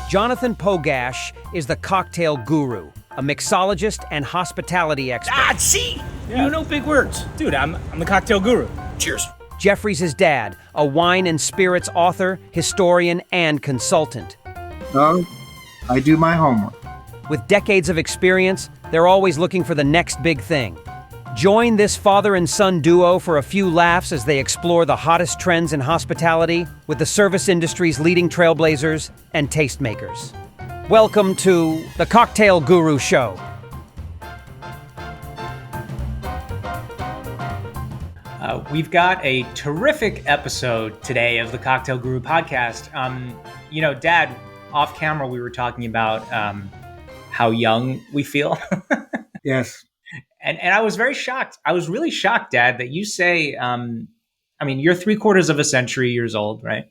Jonathan Pogash is the cocktail guru, a mixologist and hospitality expert. See? Yeah. You know big words. Dude, I'm the cocktail guru. Cheers. Jeffrey's his dad, a wine and spirits author, historian, and consultant. No, I do my homework. With decades of experience, they're always looking for the next big thing. Join this father and son duo for a few laughs as they explore the hottest trends in hospitality with the service industry's leading trailblazers and tastemakers. Welcome to the Cocktail Guru Show. We've got a terrific episode today of the Cocktail Guru podcast. Dad, off camera, we were talking about how young we feel. Yes. And I was very shocked. I was really shocked, Dad, that you say, you're 3/4 of a century years old, right?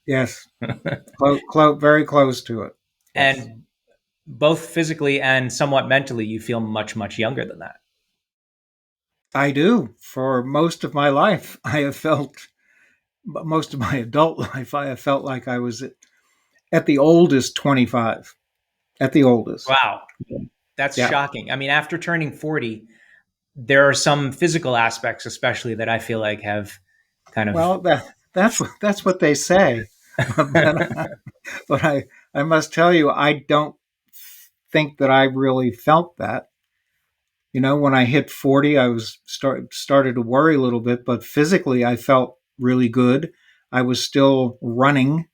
Yes. Very close to it. Yes. And both physically and somewhat mentally, you feel much, much younger than that. I do. For most of my life, most of my adult life, I have felt like I was at the oldest 25. At the oldest. Wow. That's shocking. I mean, after turning 40, there are some physical aspects, especially, that I feel like have kind of... Well, that's what they say. But I must tell you, I don't think that I really felt that. You know, when I hit 40, I was started to worry a little bit, but physically I felt really good. I was still running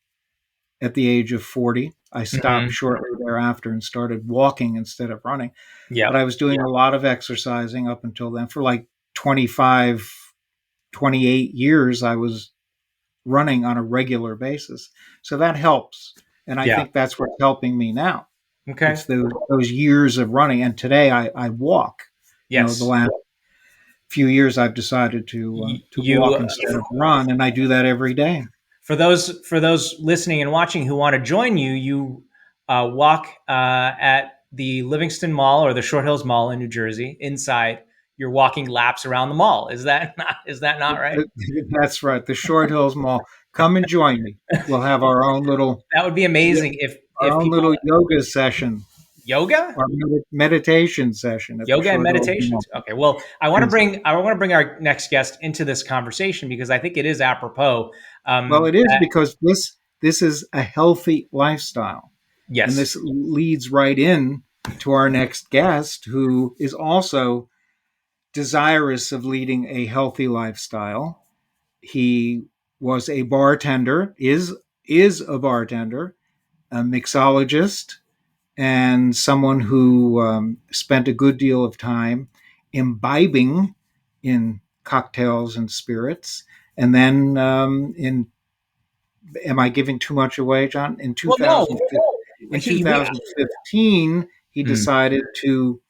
at the age of 40. I stopped shortly thereafter and started walking instead of running. Yeah. But I was doing a lot of exercising up until then. For like 25, 28 years, I was running on a regular basis. So that helps. And I think that's what's helping me now. Okay. It's those years of running. And today I walk. Yes. The last few years I've decided to walk instead of run. And I do that every day. For those listening and watching who want to join you, you walk at the Livingston Mall or the Short Hills Mall in New Jersey. Inside, you're walking laps around the mall. Is that not right? That's right. The Short Hills Mall. Come and join me. We'll have our own little. That would be amazing if own little yoga session. Yoga or meditation session. Yoga and meditation. Okay. Well, I want to bring our next guest into this conversation because I think it is apropos. Well, it is because this is a healthy lifestyle. Yes. And this leads right in to our next guest, who is also desirous of leading a healthy lifestyle. He was a bartender, is a bartender, a mixologist, and someone who spent a good deal of time imbibing in cocktails and spirits. And then am I giving too much away, John? In 2015, he decided to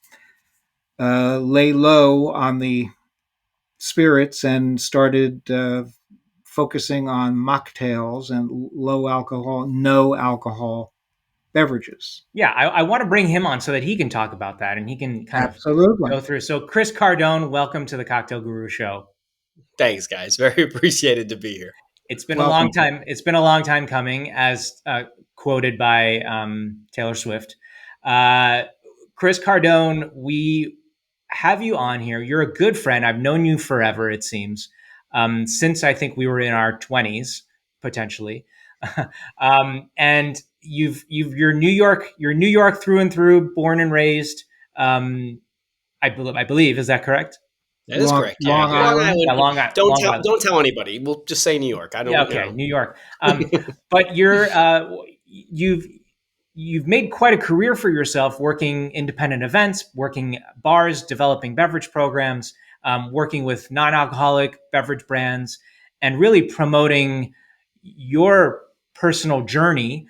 lay low on the spirits and started focusing on mocktails and low alcohol, no alcohol beverages. Yeah, I want to bring him on so that he can talk about that and he can kind of go through. So Chris Cardone, welcome to the Cocktail Guru Show. Thanks, guys. Very appreciated to be here. It's been a long time. It's been a long time coming, as quoted by Taylor Swift. Chris Cardone, we have you on here. You're a good friend. I've known you forever, it seems, since I think we were in our 20s, potentially. And you're New York through and through, born and raised. I believe, is that correct? That is correct. Long Island. Yeah, Long Island. Don't tell anybody. We'll just say New York. I don't. Yeah, okay, New York. But you've made quite a career for yourself, working independent events, working bars, developing beverage programs, working with non-alcoholic beverage brands, and really promoting your personal journey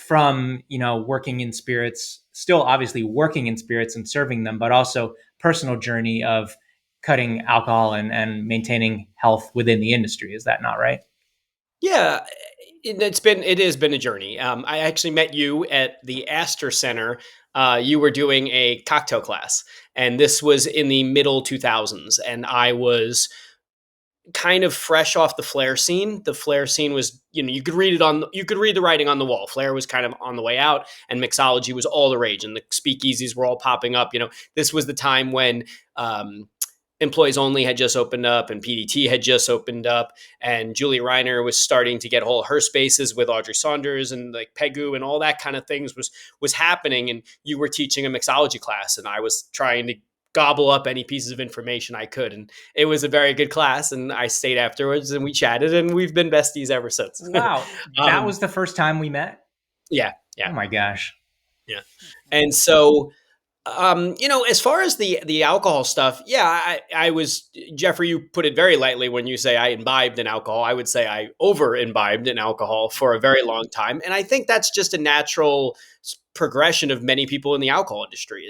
from working in spirits, still obviously working in spirits and serving them, but also personal journey of cutting alcohol and maintaining health within the industry. Is that not right? Yeah, it has been a journey. I actually met you at the Astor Center. You were doing a cocktail class, and this was in the middle 2000s. And I was kind of fresh off the Flair scene. The Flair scene was, you could read the writing on the wall. Flair was kind of on the way out, and mixology was all the rage, and the speakeasies were all popping up. This was the time when Employees Only had just opened up, and PDT had just opened up, and Julie Reiner was starting to get all her spaces with Audrey Saunders and like Pegu and all that kind of things was happening. And you were teaching a mixology class, and I was trying to gobble up any pieces of information I could. And it was a very good class. And I stayed afterwards and we chatted, and we've been besties ever since. Wow. That was the first time we met? Yeah. Yeah. Oh my gosh. Yeah. And so, as far as the alcohol stuff, yeah, I was, Jeffrey, you put it very lightly when you say I imbibed in alcohol. I would say I over imbibed in alcohol for a very long time. And I think that's just a natural progression of many people in the alcohol industry.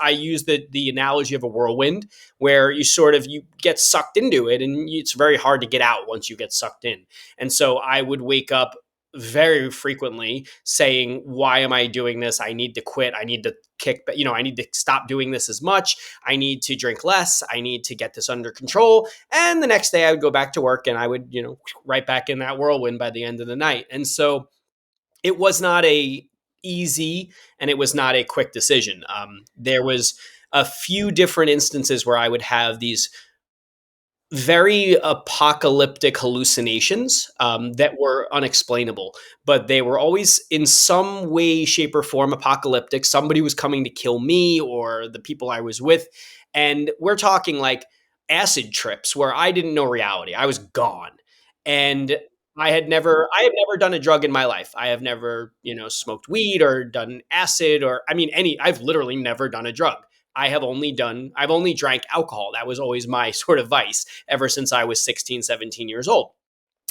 I use the analogy of a whirlwind, where you get sucked into it, and it's very hard to get out once you get sucked in. And so I would wake up very frequently saying, why am I doing this? I need to quit. I need to I need to stop doing this as much. I need to drink less. I need to get this under control. And the next day I would go back to work, and I would, right back in that whirlwind by the end of the night. And so it was not a easy, and it was not a quick decision. There was a few different instances where I would have these very apocalyptic hallucinations that were unexplainable, but they were always in some way, shape, or form apocalyptic. Somebody was coming to kill me or the people I was with. And we're talking like acid trips where I didn't know reality. I was gone. And I had never done a drug in my life. I have never, smoked weed or done acid I've literally never done a drug. I've only drank alcohol. That was always my sort of vice ever since I was 16, 17 years old.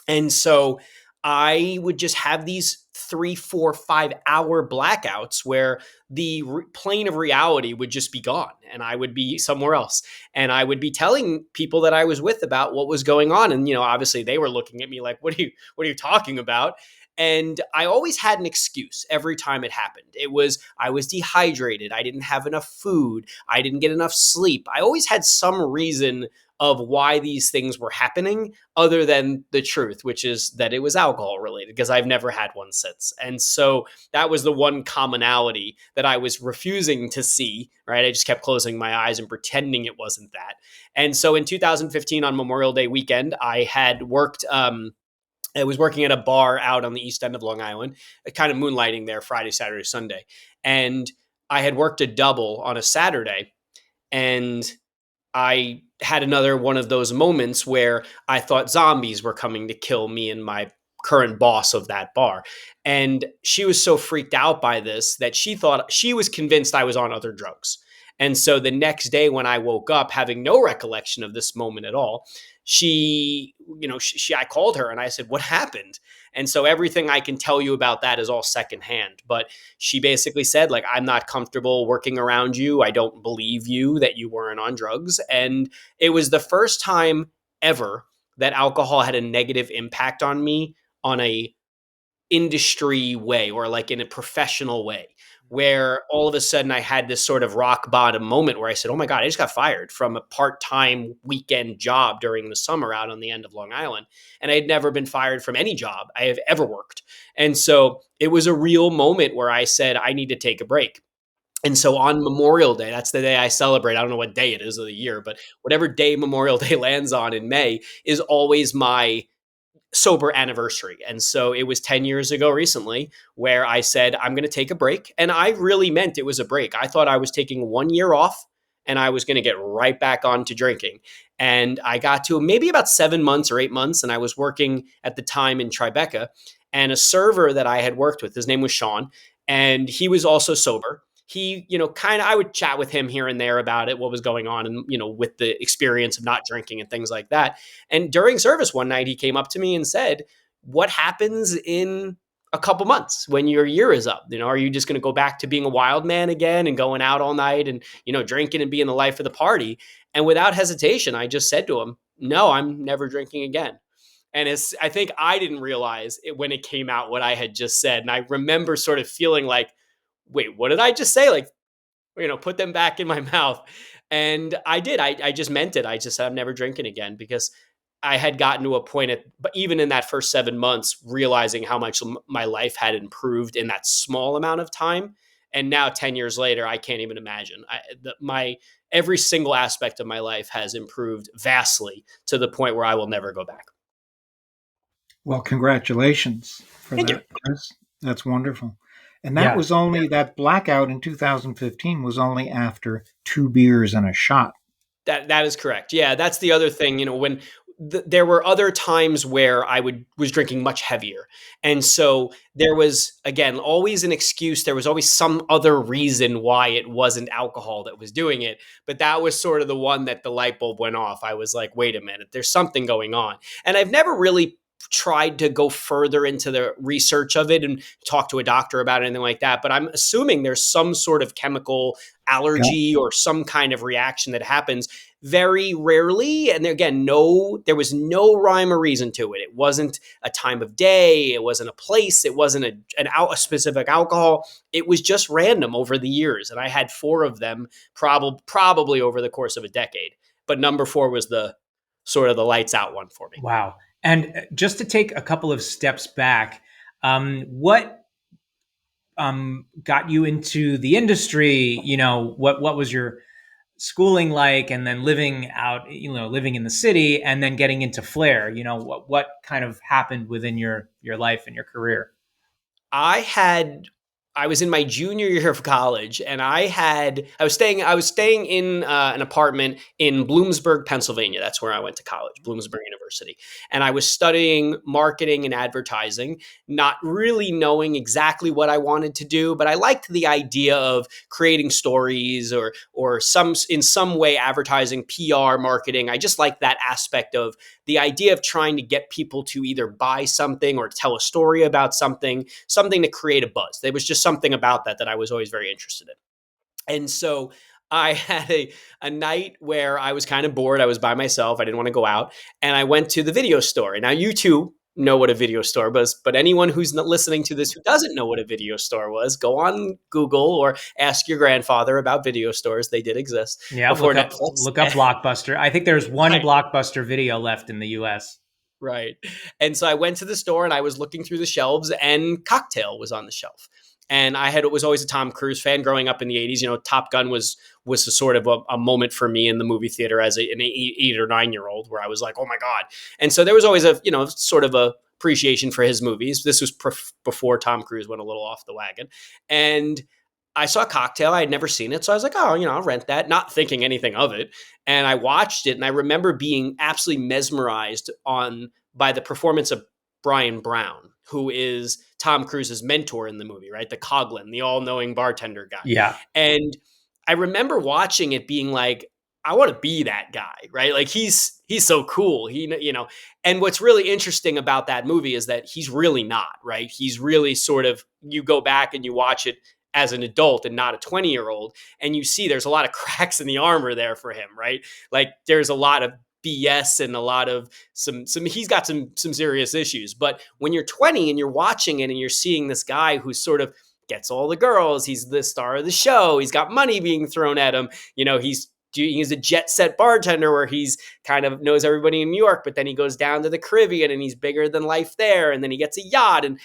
And so I would just have these 3, 4, 5 hour blackouts where the plane of reality would just be gone, and I would be somewhere else. And I would be telling people that I was with about what was going on. And, obviously they were looking at me like, what are you talking about? And I always had an excuse every time it happened. I was dehydrated. I didn't have enough food. I didn't get enough sleep. I always had some reason of why these things were happening other than the truth, which is that it was alcohol related, because I've never had one since. And so that was the one commonality that I was refusing to see, right? I just kept closing my eyes and pretending it wasn't that. And so in 2015 on Memorial Day weekend, I had worked, I was working at a bar out on the east end of Long Island, kind of moonlighting there Friday, Saturday, Sunday. And I had worked a double on a Saturday, and I had another one of those moments where I thought zombies were coming to kill me and my current boss of that bar. And she was so freaked out by this that she was convinced I was on other drugs. And so the next day when I woke up having no recollection of this moment at all, I called her and I said, what happened? And so everything I can tell you about that is all secondhand. But she basically said, like, I'm not comfortable working around you. I don't believe you that you weren't on drugs. And it was the first time ever that alcohol had a negative impact on me on a industry way, or like in a professional way, where all of a sudden I had this sort of rock bottom moment where I said, oh my God, I just got fired from a part-time weekend job during the summer out on the end of Long Island. And I had never been fired from any job I have ever worked. And so it was a real moment where I said, I need to take a break. And so on Memorial Day, that's the day I celebrate. I don't know what day it is of the year, but whatever day Memorial Day lands on in May is always my sober anniversary. And so it was 10 years ago recently where I said, I'm going to take a break. And I really meant it was a break. I thought I was taking 1 year off and I was going to get right back on to drinking. And I got to maybe about 7 months or 8 months. And I was working at the time in Tribeca, and a server that I had worked with, his name was Sean, and he was also sober. He, I would chat with him here and there about it, what was going on, and, with the experience of not drinking and things like that. And during service one night, he came up to me and said, what happens in a couple months when your year is up? Are you just going to go back to being a wild man again and going out all night and, drinking and being the life of the party? And without hesitation, I just said to him, no, I'm never drinking again. And I think I didn't realize it when it came out what I had just said. And I remember sort of feeling like, wait, what did I just say? Like, put them back in my mouth. And I did. I just meant it. I just said, I'm never drinking again, because I had gotten to a point but even in that first 7 months, realizing how much my life had improved in that small amount of time. And now 10 years later, I can't even imagine. My every single aspect of my life has improved vastly to the point where I will never go back. Well, congratulations for Thank you. that, Chris. That's wonderful. And that Yeah. was only that blackout in 2015 was only after 2 beers and a shot. That is correct. Yeah, that's the other thing. When there were other times where I was drinking much heavier, and so there was again always an excuse. There was always some other reason why it wasn't alcohol that was doing it. But that was sort of the one that the light bulb went off. I was like, wait a minute, there's something going on, and I've never really tried to go further into the research of it and talk to a doctor about anything like that. But I'm assuming there's some sort of chemical allergy or some kind of reaction that happens very rarely. And again, there was no rhyme or reason to it. It wasn't a time of day. It wasn't a place. It wasn't a specific alcohol. It was just random over the years. And I had 4 of them probably over the course of a decade. But number 4 was the sort of the lights out one for me. Wow. And just to take a couple of steps back, what got you into the industry? What was your schooling like, and then living in the city, and then getting into Flair? What kind of happened within your life and your career? I was in my junior year of college, and I was staying in an apartment in Bloomsburg, Pennsylvania. That's where I went to college, Bloomsburg University. And I was studying marketing and advertising, not really knowing exactly what I wanted to do, but I liked the idea of creating stories or in some way advertising, PR, marketing. I just liked that aspect of the idea of trying to get people to either buy something or tell a story about something to create a buzz. There was just something about that I was always very interested in. And so I had a night where I was kind of bored. I was by myself. I didn't want to go out. And I went to the video store. Now, you two know what a video store was, but anyone who's not listening to this who doesn't know what a video store was, go on Google or ask your grandfather about video stores. They did exist before Netflix. Look up Blockbuster. I think there's one Right. Blockbuster video left in the U.S. Right. And so I went to the store and I was looking through the shelves, and Cocktail was on the shelf. And was always a Tom Cruise fan growing up in the 80s. Top Gun was a sort of a moment for me in the movie theater as an 8 or 9-year-old, where I was like, oh my God. And so there was always a, sort of a appreciation for his movies. This was before Tom Cruise went a little off the wagon. And I saw Cocktail. I had never seen it. So I was like, oh, I'll rent that, not thinking anything of it. And I watched it, and I remember being absolutely mesmerized by the performance of Brian Brown, who is Tom Cruise's mentor in the movie, right? The Coughlin, the all-knowing bartender guy. Yeah. And I remember watching it being like, I want to be that guy, right? Like he's so cool. And what's really interesting about that movie is that he's really not, right? He's really sort of, you go back and you watch it as an adult and not a 20-year-old, and you see there's a lot of cracks in the armor there for him, right? Like there's a lot of BS and a lot of some he's got some serious issues. But when you're 20 and you're watching it and you're seeing this guy who sort of gets all the girls, he's the star of the show, he's got money being thrown at him, he's a jet set bartender where he's kind of knows everybody in New York, but then he goes down to the Caribbean and he's bigger than life there, and then he gets a yacht. And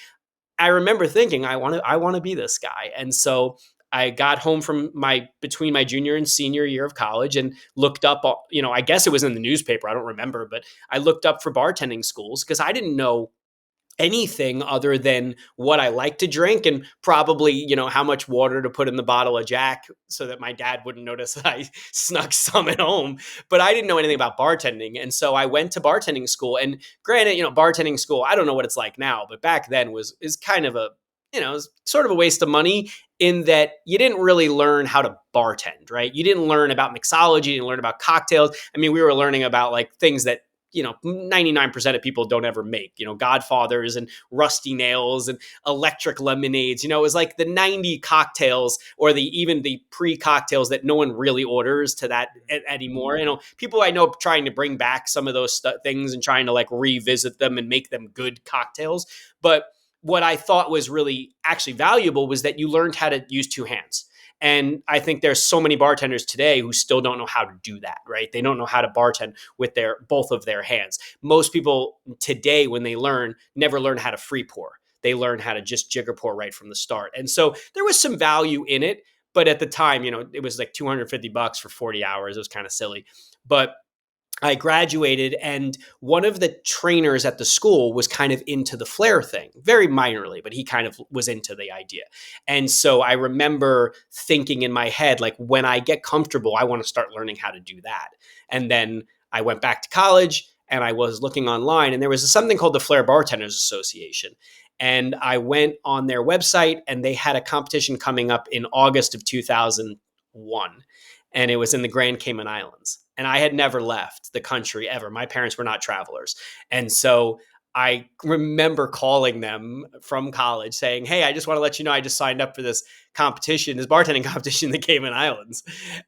I remember thinking, I want to be this guy. And so I got home from between my junior and senior year of college and looked up, I guess it was in the newspaper. I don't remember, but I looked up for bartending schools because I didn't know anything other than what I like to drink and probably, how much water to put in the bottle of Jack so that my dad wouldn't notice that I snuck some at home. But I didn't know anything about bartending. And so I went to bartending school. And granted, bartending school, I don't know what it's like now, but back then is kind of sort of a waste of money in that you didn't really learn how to bartend, right? You didn't learn about mixology, you didn't learn about cocktails. I mean, we were learning about like things that 99% of people don't ever make, Godfathers and Rusty Nails and electric lemonades. It was like the 90 cocktails or even the pre-cocktails that no one really orders to that anymore. People I know trying to bring back some of those things and trying to like revisit them and make them good cocktails. But what I thought was really actually valuable was that you learned how to use two hands. And I think there's so many bartenders today who still don't know how to do that, right? They don't know how to bartend with both of their hands. Most people today, when they never learn how to free pour. They learn how to just jigger pour right from the start. And so there was some value in it. But at the time, it was like $250 for 40 hours. It was kind of silly. But I graduated, and one of the trainers at the school was kind of into the Flair thing, very minorly, but he kind of was into the idea. And so I remember thinking in my head, like, when I get comfortable, I want to start learning how to do that. And then I went back to college, and I was looking online, and there was something called the Flair Bartenders Association. And I went on their website, and they had a competition coming up in August of 2001. And it was in the Grand Cayman Islands. And I had never left the country ever. My parents were not travelers. And so I remember calling them from college saying, hey, I just want to let you know I just signed up for this competition, this bartending competition in the Cayman Islands.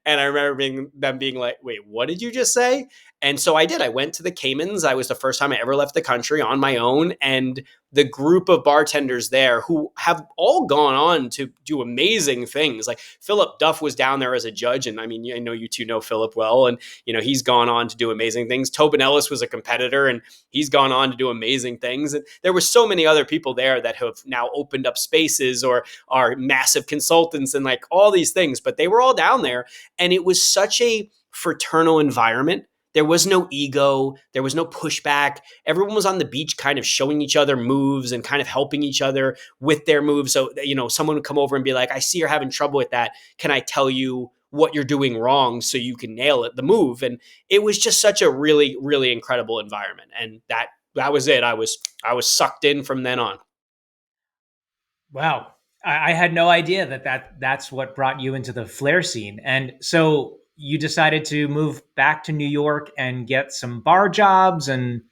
And I remember them being like, wait, what did you just say? And so I did. I went to the Caymans. I was the first time I ever left the country on my own. And the group of bartenders there who have all gone on to do amazing things. Like Philip Duff was down there as a judge. And I mean, I know you two know Philip well. And, he's gone on to do amazing things. Tobin Ellis was a competitor and he's gone on to do amazing things. And there were so many other people there that have now opened up spaces or are massive consultants and like all these things. But they were all down there. And it was such a fraternal environment. There was no ego. There was no pushback. Everyone was on the beach kind of showing each other moves and kind of helping each other with their moves. So, someone would come over and be like, I see you're having trouble with that. Can I tell you what you're doing wrong so you can nail it, the move? And it was just such a really, really incredible environment. And that was it. I was sucked in from then on. Wow. I had no idea that's what brought you into the Flair scene. And so you decided to move back to New York and get some bar jobs and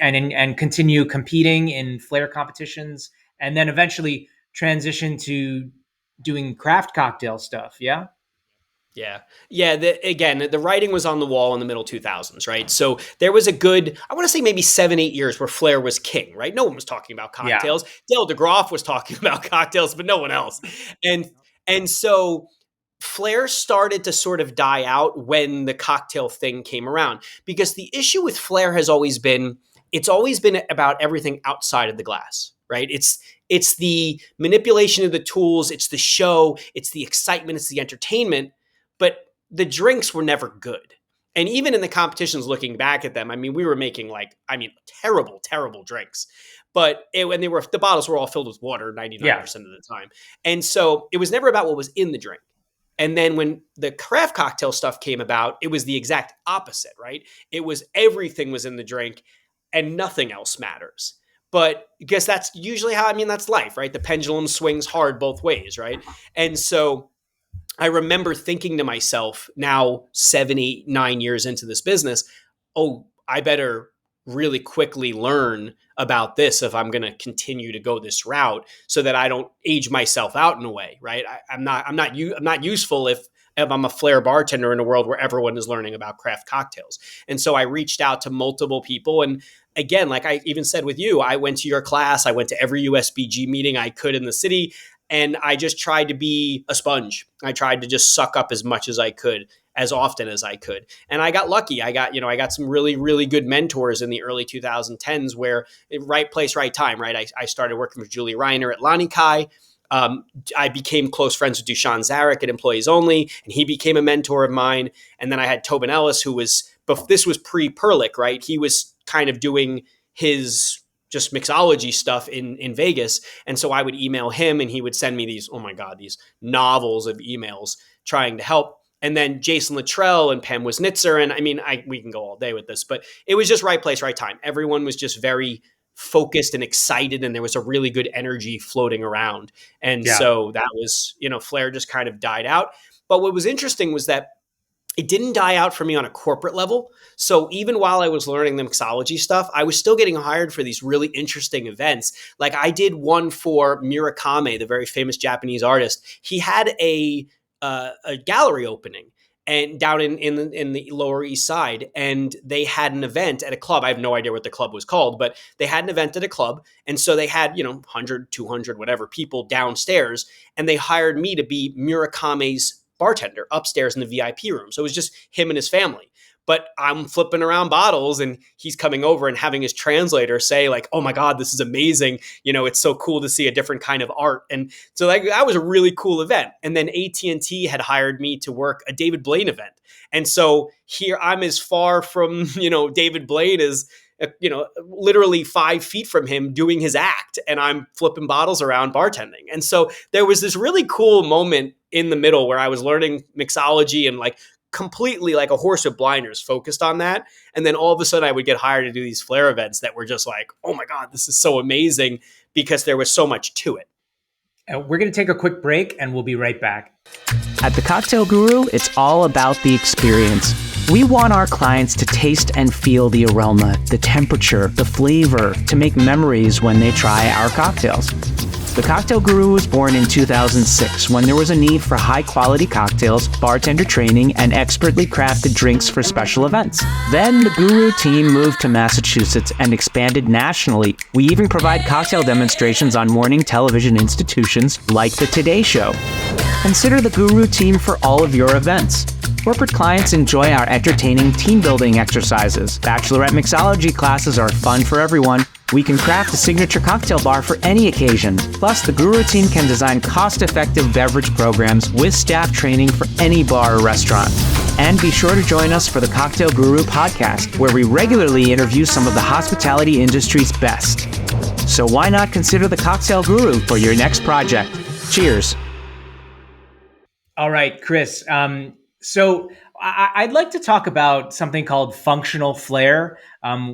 continue competing in Flair competitions, and then eventually transition to doing craft cocktail stuff. Yeah. Yeah. Yeah. The writing was on the wall in the middle 2000s, right? So there was a good, I want to say maybe 7-8 years where Flair was king, right? No one was talking about cocktails. Yeah. Dale DeGroff was talking about cocktails, but no one else. And so Flair started to sort of die out when the cocktail thing came around, because the issue with Flair has always been, it's always been about everything outside of the glass, right? It's the manipulation of the tools, it's the show, it's the excitement, it's the entertainment, but the drinks were never good. And even in the competitions, looking back at them, I mean, we were making terrible, terrible drinks. But when the bottles were all filled with water 99% of the time. And so it was never about what was in the drink. And then when the craft cocktail stuff came about, it was the exact opposite, right? It was everything was in the drink and nothing else matters. But I guess that's usually that's life, right? The pendulum swings hard both ways, right? And so I remember thinking to myself, now 7, 8, 9 years into this business, oh, I better really quickly learn about this if I'm going to continue to go this route, so that I don't age myself out in a way, right? I'm not useful if I'm a Flair bartender in a world where everyone is learning about craft cocktails. And so I reached out to multiple people. And again, like I even said with you, I went to your class. I went to every USBG meeting I could in the city. And I just tried to be a sponge. I tried to just suck up as much as I could, as often as I could. And I got lucky. I got some really, really good mentors in the early 2010s where right place, right time, right? I started working with Julie Reiner at Lani Kai. I became close friends with Dushan Zarek at Employees Only, and he became a mentor of mine. And then I had Tobin Ellis, who was, but this was pre-Perlick, right? He was kind of doing his just mixology stuff in Vegas. And so I would email him and he would send me these novels of emails trying to help. And then Jason Luttrell and Pam Wisnitzer. And we can go all day with this, but it was just right place, right time. Everyone was just very focused and excited, and there was a really good energy floating around. And so that was, Flair just kind of died out. But what was interesting was that it didn't die out for me on a corporate level. So even while I was learning the mixology stuff, I was still getting hired for these really interesting events. Like I did one for Murakami, the very famous Japanese artist. He had a gallery opening, and down in the Lower East Side, and they had an event at a club. I have no idea what the club was called, but they had an event at a club, and so they had 100, 200, whatever people downstairs, and they hired me to be Murakame's bartender upstairs in the VIP room. So it was just him and his family. But I'm flipping around bottles and he's coming over and having his translator say like, oh my God, this is amazing. It's so cool to see a different kind of art. And so that was a really cool event. And then AT&T had hired me to work a David Blaine event. And so here I'm as far from, David Blaine as, literally 5 feet from him doing his act, and I'm flipping bottles around bartending. And so there was this really cool moment in the middle where I was learning mixology and like completely like a horse with blinders focused on that. And then all of a sudden I would get hired to do these Flair events that were just like, oh my God, this is so amazing, because there was so much to it. We're going to take a quick break and we'll be right back. At the Cocktail Guru, it's all about the experience. We want our clients to taste and feel the aroma, the temperature, the flavor, to make memories when they try our cocktails. The Cocktail Guru was born in 2006 when there was a need for high-quality cocktails, bartender training, and expertly crafted drinks for special events. Then the Guru team moved to Massachusetts and expanded nationally. We even provide cocktail demonstrations on morning television institutions like the Today Show. Consider the Guru team for all of your events. Corporate clients enjoy our entertaining team-building exercises. Bachelorette mixology classes are fun for everyone. We can craft a signature cocktail bar for any occasion. Plus, the Guru team can design cost-effective beverage programs with staff training for any bar or restaurant. And be sure to join us for the Cocktail Guru podcast, where we regularly interview some of the hospitality industry's best. So why not consider the Cocktail Guru for your next project? Cheers. All right, Chris. So I'd like to talk about something called functional flair,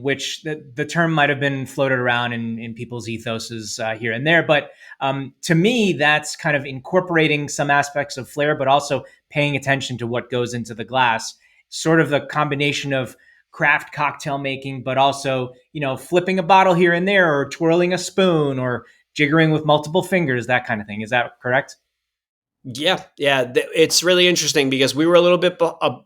which the term might have been floated around in people's ethoses here and there. But to me, that's kind of incorporating some aspects of flair, but also paying attention to what goes into the glass, sort of the combination of craft cocktail making, but also, flipping a bottle here and there, or twirling a spoon, or jiggering with multiple fingers, that kind of thing. Is that correct? Yeah. It's really interesting because we were a little bit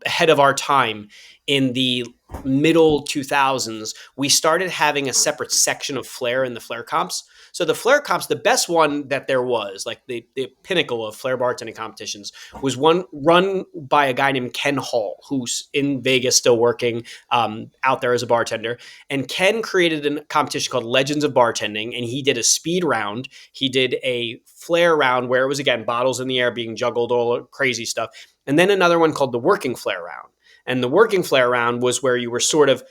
ahead of our time in the middle 2000s. We started having a separate section of Flair in the Flair comps. So the Flair comps, the best one that there was, like the pinnacle of Flair bartending competitions, was one run by a guy named Ken Hall, who's in Vegas still working out there as a bartender. And Ken created a competition called Legends of Bartending, and he did a speed round. He did a Flair round where it was, again, bottles in the air being juggled, all crazy stuff. And then another one called the Working Flair round. And the Working Flair round was where you were sort of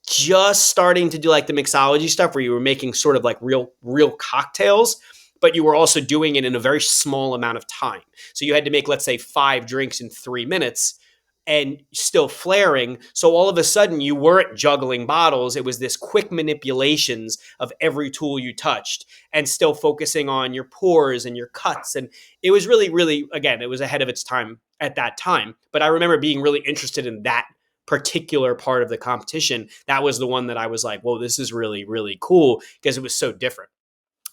just starting to do like the mixology stuff, where you were making sort of like real cocktails, but you were also doing it in a very small amount of time. So you had to make, let's say, 5 drinks in 3 minutes and still flaring. So all of a sudden you weren't juggling bottles. It was this quick manipulations of every tool you touched and still focusing on your pours and your cuts. And it was really, really, again, it was ahead of its time at that time. But I remember being really interested in that particular part of the competition. That was the one that I was like, whoa, this is really, really cool, because it was so different.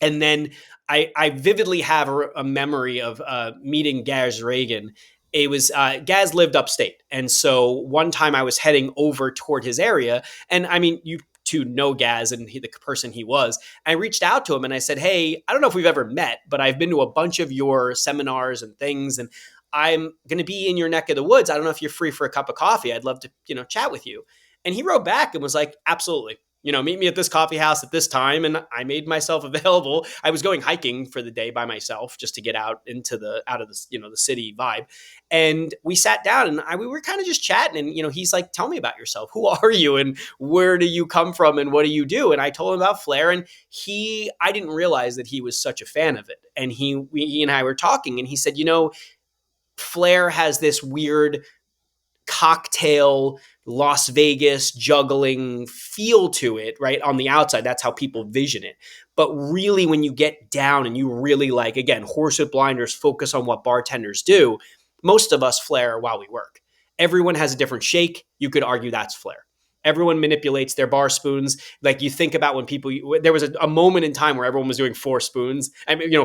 And then I vividly have a memory of meeting Gaz Reagan. It was Gaz lived upstate. And so one time I was heading over toward his area. And I mean, you two know Gaz and the person he was. I reached out to him and I said, hey, I don't know if we've ever met, but I've been to a bunch of your seminars and things, and I'm going to be in your neck of the woods. I don't know if you're free for a cup of coffee. I'd love to, chat with you. And he wrote back and was like, absolutely. Meet me at this coffee house at this time. And I made myself available. I was going hiking for the day by myself just to get out of the city vibe. And we sat down and we were kind of just chatting. And, he's like, tell me about yourself. Who are you? And where do you come from? And what do you do? And I told him about Flair. And I didn't realize that he was such a fan of it. And he and I were talking, and he said, Flair has this weird cocktail Las Vegas juggling feel to it, right? On the outside, that's how people vision it. But really, when you get down and you really again, horse with blinders, focus on what bartenders do, most of us flair while we work. Everyone has a different shake. You could argue that's Flair. Everyone manipulates their bar spoons. Like, you think about when there was a moment in time where everyone was doing 4 spoons,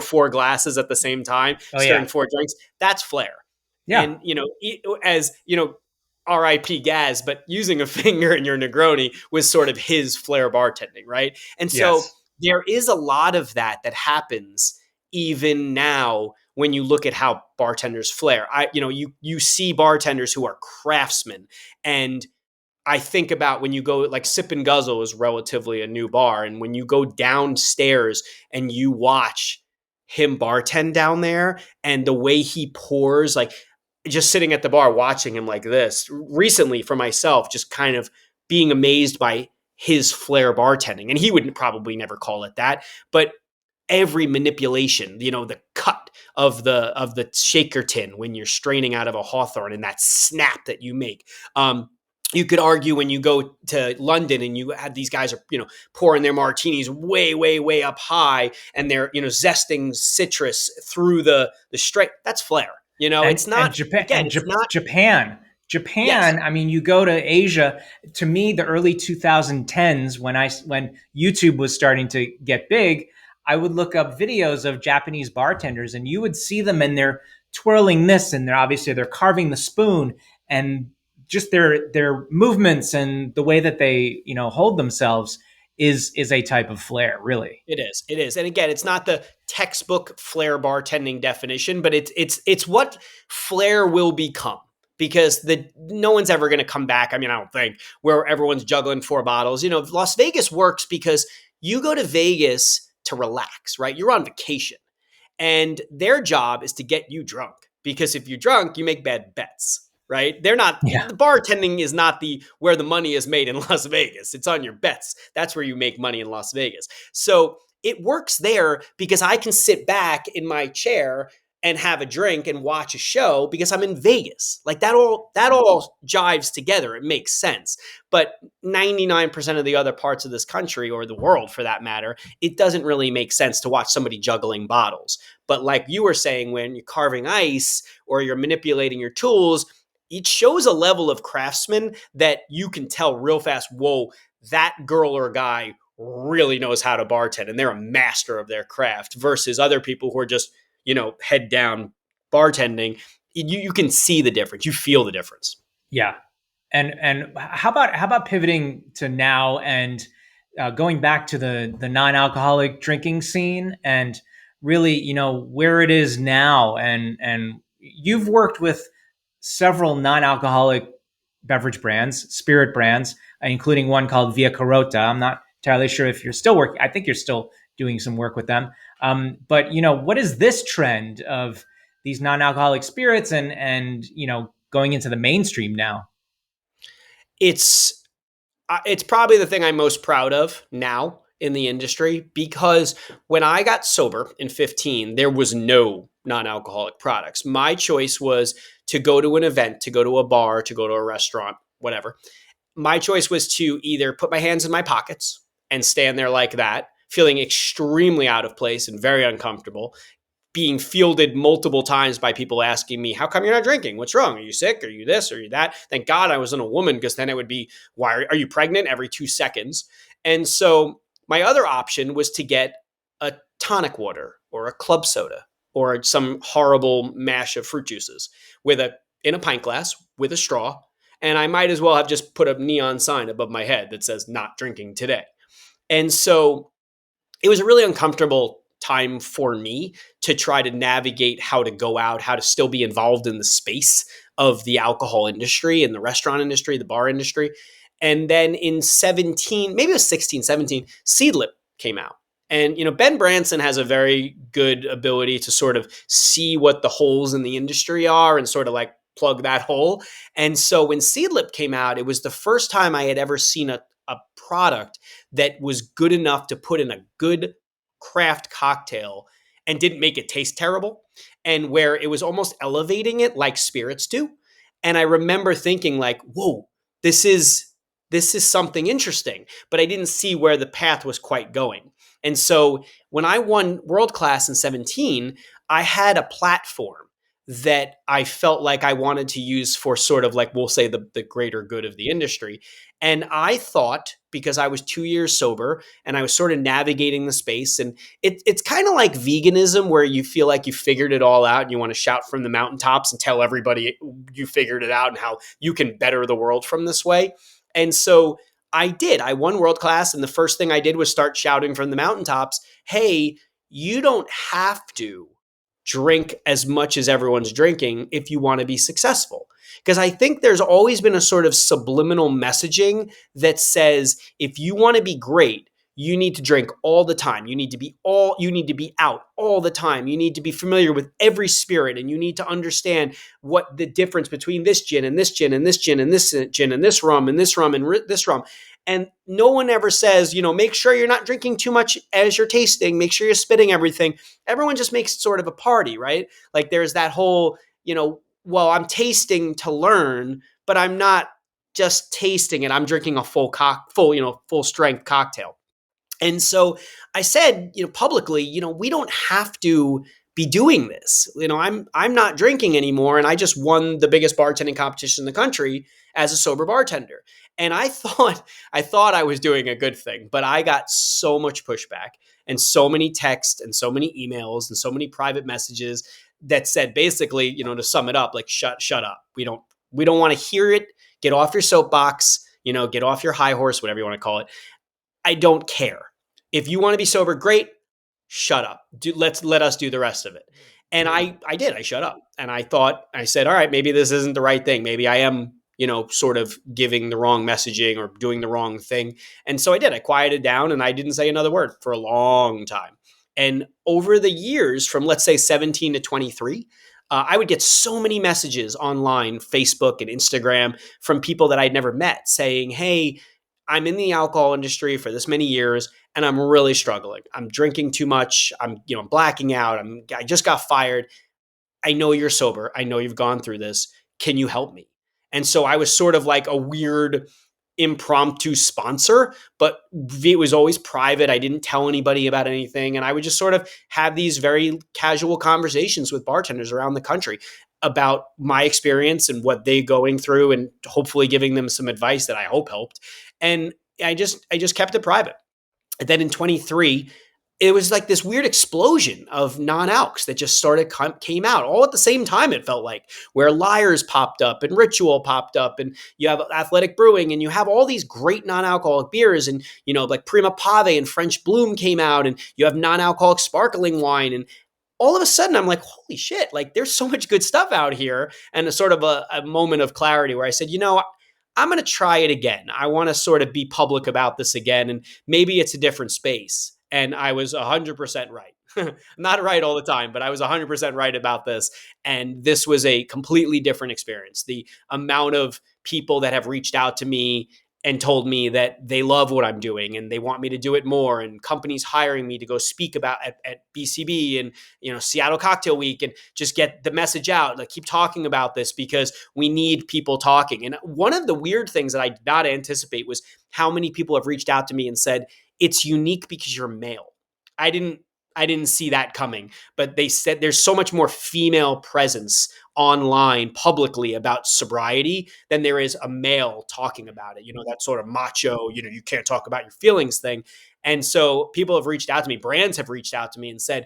4 glasses at the same time, stirring 4 drinks. That's Flair. Yeah. And, as, RIP Gaz, but using a finger in your Negroni was sort of his Flair bartending, right? And so Yes. there is a lot of that happens even now when you look at how bartenders flair. You see bartenders who are craftsmen, and I think about when you go, like, Sip and Guzzle is relatively a new bar, and when you go downstairs and you watch him bartend down there and the way he pours, like, just sitting at the bar watching him like this recently for myself, just kind of being amazed by his flair bartending. And he would probably never call it that, but every manipulation, the cut of the shaker tin when you're straining out of a Hawthorne, and that snap that you make. You could argue when you go to London and you have these guys are, pouring their martinis way, way, way up high, and they're, zesting citrus through the straight. That's flair. It's not, again, it's not. Japan. Yes. I mean, you go to Asia. To me, the early 2010s, when YouTube was starting to get big, I would look up videos of Japanese bartenders, and you would see them, and they're twirling this, and they're carving the spoon, and just their movements and the way that they hold themselves is a type of flair, really. It is. And again, it's not the textbook flair bartending definition, but it's what flair will become, because no one's ever going to come back. I mean, I don't think, where everyone's juggling 4 bottles. Las Vegas works because you go to Vegas to relax, right? You're on vacation, and their job is to get you drunk, because if you're drunk, you make bad bets. Right? They're not, Yeah. The bartending is not where the money is made in Las Vegas. It's on your bets. That's where you make money in Las Vegas. So it works there because I can sit back in my chair and have a drink and watch a show because I'm in Vegas. Like, that all jives together. It makes sense. But 99% of the other parts of this country, or the world for that matter, it doesn't really make sense to watch somebody juggling bottles. But like you were saying, when you're carving ice or you're manipulating your tools, it shows a level of craftsman that you can tell real fast, whoa, that girl or guy really knows how to bartend, and they're a master of their craft, versus other people who are just, head down bartending. You can see the difference. You feel the difference. Yeah. And how about pivoting to now and going back to the non-alcoholic drinking scene, and really, where it is now, and you've worked with several non-alcoholic beverage brands, spirit brands, including one called Via Carota. I'm not entirely sure if you're still working. I think you're still doing some work with them. But what is this trend of these non-alcoholic spirits and going into the mainstream now? It's probably the thing I'm most proud of now in the industry, because when I got sober in 15, there was no non-alcoholic products. My choice was to go to an event, to go to a bar, to go to a restaurant, whatever. My choice was to either put my hands in my pockets and stand there like that, feeling extremely out of place and very uncomfortable, being fielded multiple times by people asking me, how come you're not drinking? What's wrong? Are you sick? Are you this? Are you that? Thank God I wasn't a woman, because then it would be, why are you pregnant every 2 seconds? And so my other option was to get a tonic water or a club soda or some horrible mash of fruit juices in a pint glass with a straw. And I might as well have just put a neon sign above my head that says not drinking today. And so it was a really uncomfortable time for me to try to navigate how to go out, how to still be involved in the space of the alcohol industry and the restaurant industry, the bar industry. And then in 17, maybe it was 16, 17, Seedlip came out. And, Ben Branson has a very good ability to sort of see what the holes in the industry are and sort of like plug that hole. And so when Seedlip came out, it was the first time I had ever seen a product that was good enough to put in a good craft cocktail and didn't make it taste terrible, and where it was almost elevating it like spirits do. And I remember thinking, like, whoa, this is something interesting, but I didn't see where the path was quite going. And so when I won World Class in 17, I had a platform. that I felt like I wanted to use for sort of like, we'll say the greater good of the industry. And I thought, because I was 2 years sober and I was sort of navigating the space, and it's kind of like veganism where you feel like you figured it all out and you want to shout from the mountaintops and tell everybody you figured it out and how you can better the world from this way. And so I did. I won world class. And the first thing I did was start shouting from the mountaintops, hey, you don't have to drink as much as everyone's drinking if you want to be successful. Because I think there's always been a sort of subliminal messaging that says if you want to be great, you need to drink all the time. You need to be out all the time. You need to be familiar with every spirit, and you need to understand what the difference between this gin and this gin and this gin and this gin and this rum and this rum and this rum. And no one ever says, make sure you're not drinking too much as you're tasting. Make sure you're spitting everything. Everyone just makes it sort of a party, right? Like there's that whole, well, I'm tasting to learn, but I'm not just tasting it. I'm drinking a full strength cocktail. And so I said, publicly, we don't have to be doing this. I'm not drinking anymore, and I just won the biggest bartending competition in the country as a sober bartender. And I thought I was doing a good thing, but I got so much pushback and so many texts and so many emails and so many private messages that said basically, to sum it up, like shut up. We don't want to hear it. Get off your soapbox, get off your high horse, whatever you want to call it. I don't care. If you want to be sober, great. Shut up. Let us do the rest of it. And I did. I shut up. And I said, all right, maybe this isn't the right thing. Maybe I am, sort of giving the wrong messaging or doing the wrong thing. And so I did. I quieted down and I didn't say another word for a long time. And over the years, from let's say 17 to 23, I would get so many messages online, Facebook and Instagram, from people that I'd never met saying, hey, I'm in the alcohol industry for this many years and I'm really struggling. I'm drinking too much. I'm blacking out. I just got fired. I know you're sober. I know you've gone through this. Can you help me? And so I was sort of like a weird impromptu sponsor, but it was always private. I didn't tell anybody about anything. And I would just sort of have these very casual conversations with bartenders around the country about my experience and what they're going through, and hopefully giving them some advice that I hope helped. And I just kept it private. And then in 23, it was like this weird explosion of non-alcs that just came out all at the same time. It felt like, where Liars popped up and Ritual popped up, and you have Athletic Brewing, and you have all these great non-alcoholic beers, and like Prima Pave and French Bloom came out, and you have non-alcoholic sparkling wine, and all of a sudden I'm like, holy shit, like there's so much good stuff out here. And a sort of a moment of clarity where I said, I'm going to try it again. I want to sort of be public about this again, and maybe it's a different space. And I was 100% right. Not right all the time, but I was 100% right about this. And this was a completely different experience. The amount of people that have reached out to me and told me that they love what I'm doing and they want me to do it more, and companies hiring me to go speak about at BCB and Seattle Cocktail Week, and just get the message out, like keep talking about this because we need people talking. And one of the weird things that I did not anticipate was how many people have reached out to me and said, it's unique because you're male. I didn't see that coming, but they said there's so much more female presence online publicly about sobriety than there is a male talking about it. That sort of macho, you can't talk about your feelings thing. And so people have reached out to me, brands have reached out to me and said,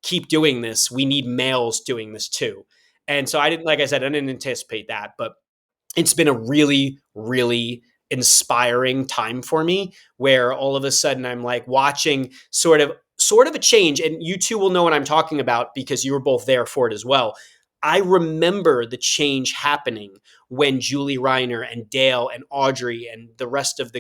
keep doing this. We need males doing this too. And so like I said, I didn't anticipate that, but it's been a really, really inspiring time for me, where all of a sudden I'm like watching sort of a change. And you two will know what I'm talking about because you were both there for it as well. I remember the change happening when Julie Reiner and Dale and Audrey and the rest of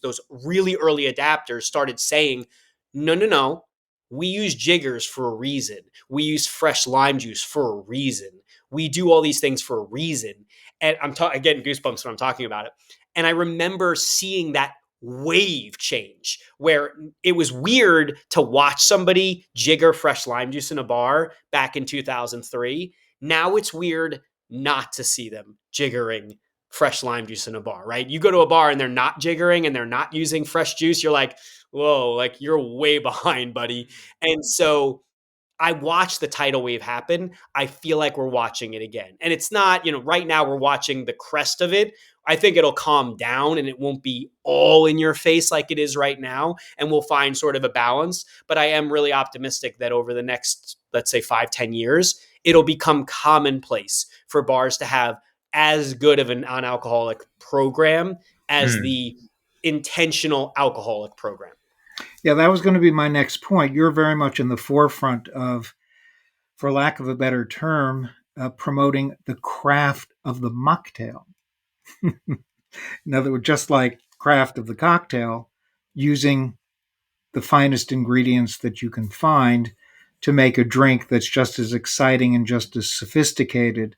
those really early adapters started saying, no, we use jiggers for a reason. We use fresh lime juice for a reason. We do all these things for a reason. And I'm getting goosebumps when I'm talking about it. And I remember seeing that wave change where it was weird to watch somebody jigger fresh lime juice in a bar back in 2003. Now it's weird not to see them jiggering fresh lime juice in a bar, right? You go to a bar and they're not jiggering and they're not using fresh juice. You're like, whoa, like you're way behind, buddy. And so I watched the tidal wave happen. I feel like we're watching it again. And it's not, right now we're watching the crest of it. I think it'll calm down and it won't be all in your face like it is right now. And we'll find sort of a balance. But I am really optimistic that over the next, let's say 5-10 years, it'll become commonplace for bars to have as good of a non-alcoholic program as the intentional alcoholic program. Yeah, that was going to be my next point. You're very much in the forefront of, for lack of a better term, promoting the craft of the mocktail. In other words, just like craft of the cocktail, using the finest ingredients that you can find to make a drink that's just as exciting and just as sophisticated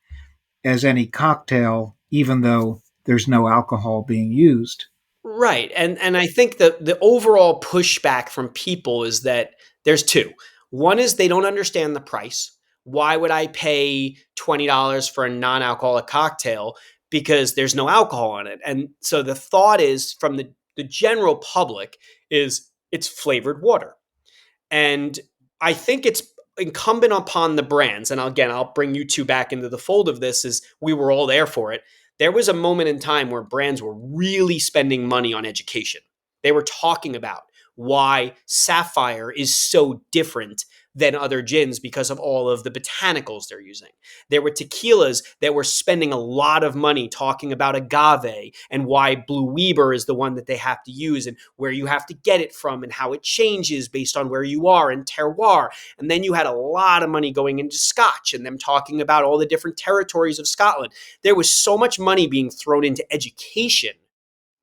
as any cocktail, even though there's no alcohol being used. Right. And I think that the overall pushback from people is that there's two. One is they don't understand the price. Why would I pay $20 for a non-alcoholic cocktail? Because there's no alcohol in it. And so the thought is from the general public is it's flavored water. And I think it's incumbent upon the brands. And again, I'll bring you two back into the fold of this, is we were all there for it. There was a moment in time where brands were really spending money on education. They were talking about why Sapphire is so different than other gins because of all of the botanicals they're using. There were tequilas that were spending a lot of money talking about agave and why Blue Weber is the one that they have to use and where you have to get it from and how it changes based on where you are and terroir. And then you had a lot of money going into Scotch and them talking about all the different territories of Scotland. There was so much money being thrown into education.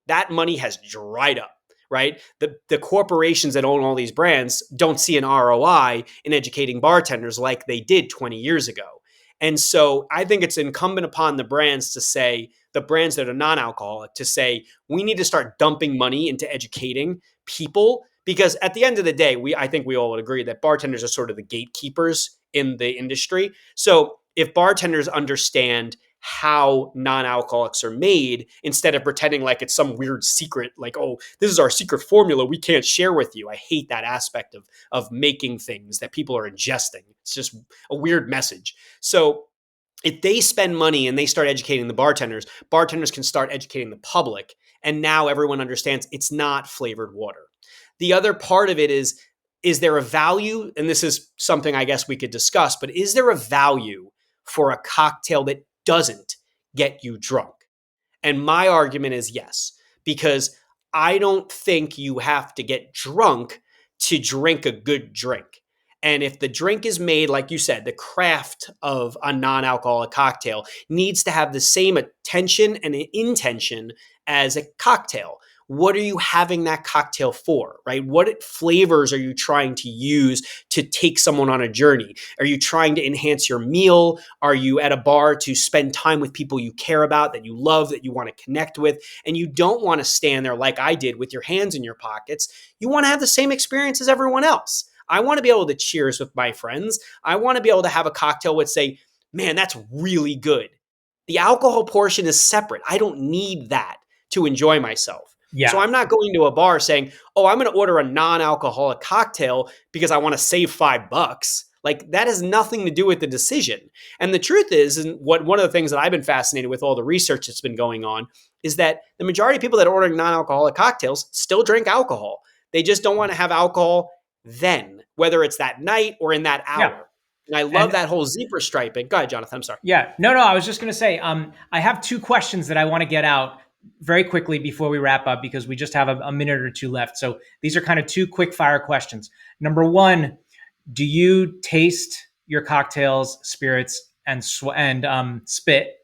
That money has dried up. Right? The corporations that own all these brands don't see an ROI in educating bartenders like they did 20 years ago. And so I think it's incumbent upon the brands to say, the brands that are non-alcoholic, to say, we need to start dumping money into educating people, because at the end of the day, I think we all would agree that bartenders are sort of the gatekeepers in the industry. So if bartenders understand how non-alcoholics are made, instead of pretending like it's some weird secret, like, oh, this is our secret formula we can't share with you. I hate that aspect of making things that people are ingesting. It's just a weird message. So if they spend money and they start educating the bartenders can start educating the public. And now everyone understands it's not flavored water. The other part of it is there a value? And this is something I guess we could discuss, but is there a value for a cocktail that doesn't get you drunk? And my argument is yes, because I don't think you have to get drunk to drink a good drink. And if the drink is made, like you said, the craft of a non-alcoholic cocktail needs to have the same attention and intention as a cocktail. What are you having that cocktail for, right? What flavors are you trying to use to take someone on a journey? Are you trying to enhance your meal? Are you at a bar to spend time with people you care about, that you love, that you want to connect with? And you don't want to stand there like I did with your hands in your pockets. You want to have the same experience as everyone else. I want to be able to cheers with my friends. I want to be able to have a cocktail with say, man, that's really good. The alcohol portion is separate. I don't need that to enjoy myself. Yeah. So I'm not going to a bar saying, oh, I'm going to order a non-alcoholic cocktail because I want to save $5. Like, that has nothing to do with the decision. And the truth is, and one of the things that I've been fascinated with all the research that's been going on, is that the majority of people that are ordering non-alcoholic cocktails still drink alcohol. They just don't want to have alcohol then, whether it's that night or in that hour. Yeah. And I love that whole zebra striping. Go ahead, Jonathan. I'm sorry. Yeah. No, I was just going to say, I have two questions that I want to get out very quickly before we wrap up, because we just have a minute or two left. So these are kind of two quick fire questions. Number one, do you taste your cocktails, spirits, and spit?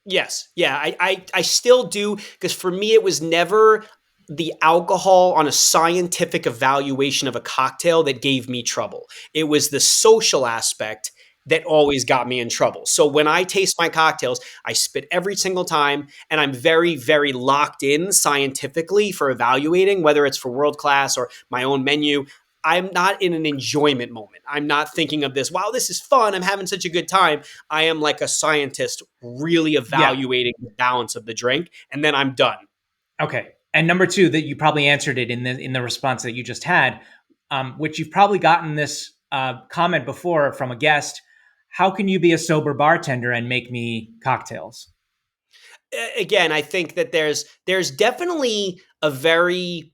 Yes. Yeah, I still do, because for me, it was never the alcohol on a scientific evaluation of a cocktail that gave me trouble. It was the social aspect that always got me in trouble. So when I taste my cocktails, I spit every single time, and I'm very, very locked in scientifically for evaluating, whether it's for World Class or my own menu. I'm not in an enjoyment moment. I'm not thinking of this, wow, this is fun, I'm having such a good time. I am like a scientist really evaluating the balance of the drink, and then I'm done. Okay. And number two, that you probably answered it in the response that you just had, which you've probably gotten this comment before from a guest, how can you be a sober bartender and make me cocktails? Again, I think that there's definitely a very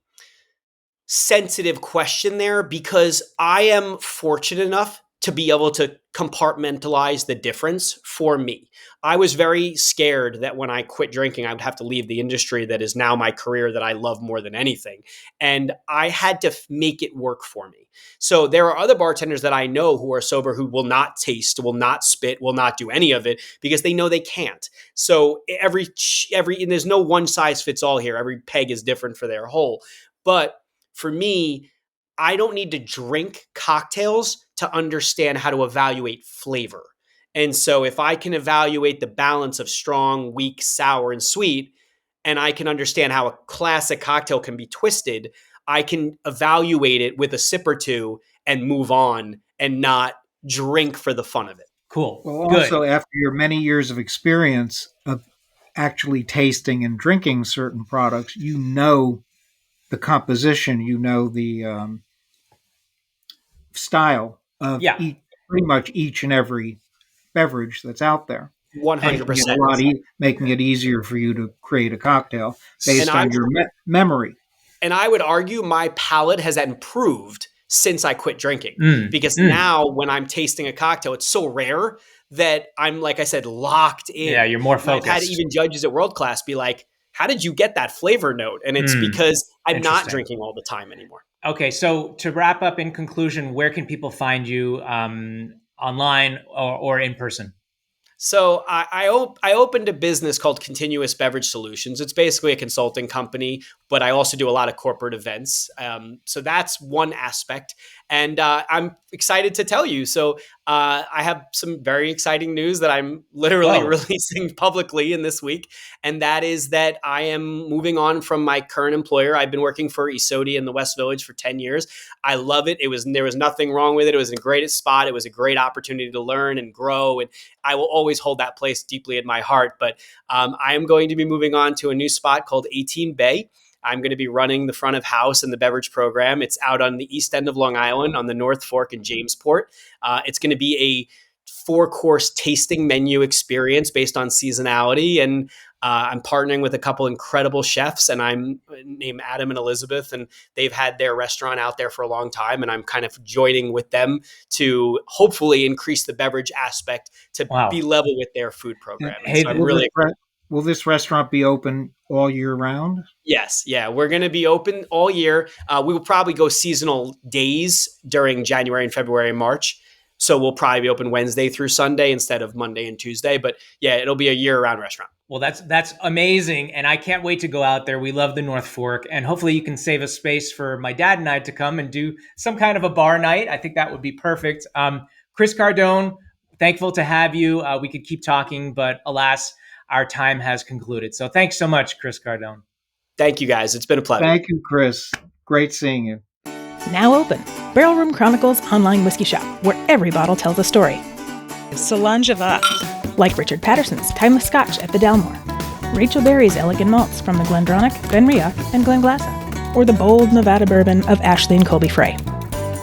sensitive question there, because I am fortunate enough to be able to compartmentalize the difference for me. I was very scared that when I quit drinking, I would have to leave the industry that is now my career that I love more than anything. And I had to make it work for me. So there are other bartenders that I know who are sober who will not taste, will not spit, will not do any of it because they know they can't. So and there's no one size fits all here. Every peg is different for their hole. But for me, I don't need to drink cocktails to understand how to evaluate flavor. And so if I can evaluate the balance of strong, weak, sour, and sweet, and I can understand how a classic cocktail can be twisted, I can evaluate it with a sip or two and move on and not drink for the fun of it. Cool. Well, Good. also, after your many years of experience of actually tasting and drinking certain products, you know the composition, you know the style of pretty much each and every beverage that's out there. 100%. Making it easier for you to create a cocktail based on your memory. And I would argue my palate has improved since I quit drinking, because now when I'm tasting a cocktail, it's so rare that I'm, like I said, locked in. Yeah, you're more focused. I've had even judges at World Class be like, how did you get that flavor note? And it's because I'm not drinking all the time anymore. Okay, so to wrap up in conclusion, where can people find you online or in person? So I opened a business called Continuous Beverage Solutions. It's basically a consulting company, but I also do a lot of corporate events. So that's one aspect. And I'm excited to tell you. So I have some very exciting news that I'm literally releasing publicly in this week. And that is that I am moving on from my current employer. I've been working for Isodi in the West Village for 10 years. I love it. There was nothing wrong with it. It was a great spot. It was a great opportunity to learn and grow. And I will always hold that place deeply in my heart. But I am going to be moving on to a new spot called 18 Bay. I'm going to be running the front of house in the beverage program. It's out on the east end of Long Island on the North Fork in Jamesport. It's going to be a 4-course tasting menu experience based on seasonality. And I'm partnering with a couple incredible chefs, and I'm named Adam and Elizabeth, and they've had their restaurant out there for a long time. And I'm kind of joining with them to hopefully increase the beverage aspect to be level with their food program. Hey, so I'm really excited. Will this restaurant be open all year round? Yes. Yeah. We're going to be open all year. We will probably go seasonal days during January and February and March. So we'll probably be open Wednesday through Sunday instead of Monday and Tuesday. But yeah, it'll be a year-round restaurant. Well, that's amazing. And I can't wait to go out there. We love the North Fork. And hopefully you can save a space for my dad and I to come and do some kind of a bar night. I think that would be perfect. Chris Cardone, thankful to have you. We could keep talking, but alas, our time has concluded. So thanks so much, Chris Cardone. Thank you, guys. It's been a pleasure. Thank you, Chris. Great seeing you. Now open, Barrel Room Chronicles online whiskey shop, where every bottle tells a story. Solange Ava. Like Richard Patterson's Timeless Scotch at the Dalmore, Rachel Berry's Elegant Malts from the GlenDronach, Glenriach, and Glenglassaugh, or the bold Nevada bourbon of Ashley and Colby Frey.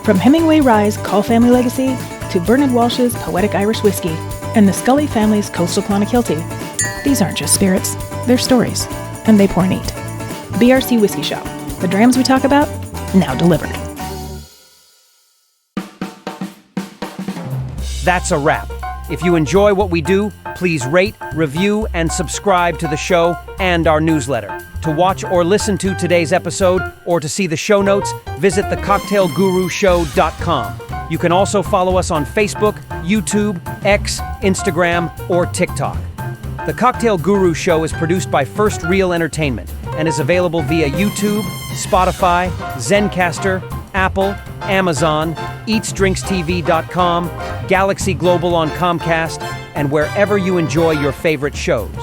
From Hemingway Rye's Call Family Legacy to Bernard Walsh's Poetic Irish Whiskey and the Scully family's Coastal Clonakilty, these aren't just spirits, they're stories, and they pour neat. BRC Whiskey Shop, the drams we talk about, now delivered. That's a wrap. If you enjoy what we do, please rate, review, and subscribe to the show and our newsletter. To watch or listen to today's episode or to see the show notes, visit thecocktailgurushow.com. You can also follow us on Facebook, YouTube, X, Instagram, or TikTok. The Cocktail Guru Show is produced by First Reel Entertainment and is available via YouTube, Spotify, Zencaster, Apple, Amazon, EatsDrinksTV.com, Galaxy Global on Comcast, and wherever you enjoy your favorite shows.